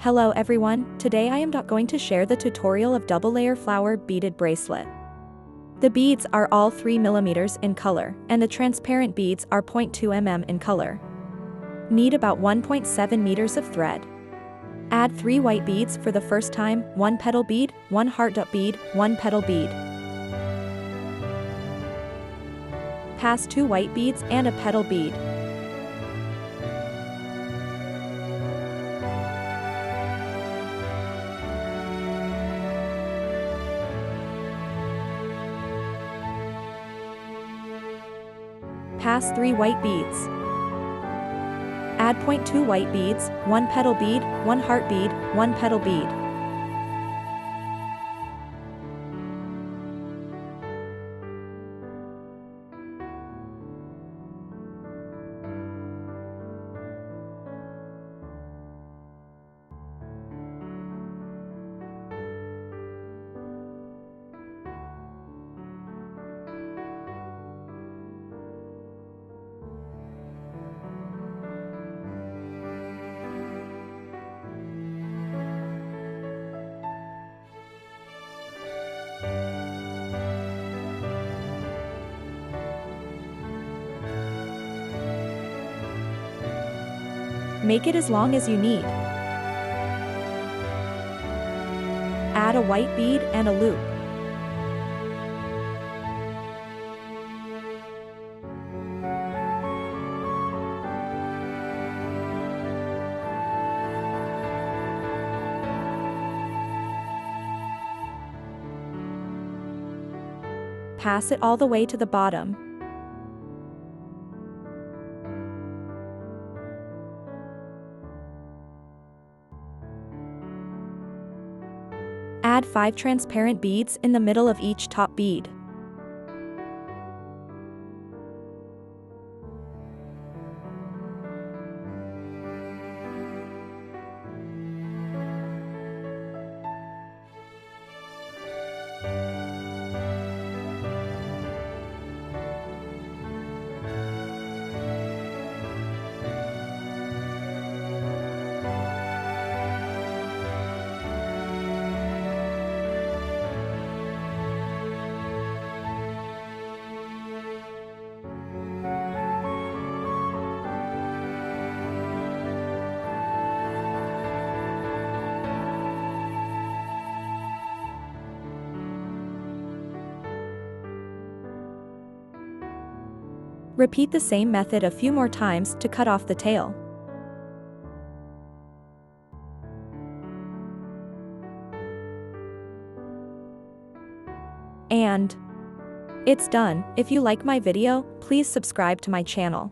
Hello everyone, today I am going to share the tutorial of double layer flower beaded bracelet. The beads are all 3 mm in color, and the transparent beads are 0.2 mm in color. Need about 1.7 meters of thread. Add 3 white beads for the first time, 1 petal bead, 1 heart bead, 1 petal bead. Pass 2 white beads and a petal bead. Pass 3 white beads. Add 0.2 white beads, 1 petal bead, 1 heart bead, 1 petal bead. Make it as long as you need. Add a white bead and a loop. Pass it all the way to the bottom. Add 5 transparent beads in the middle of each top bead. Repeat the same method a few more times to cut off the tail. And it's done. If you like my video, please subscribe to my channel.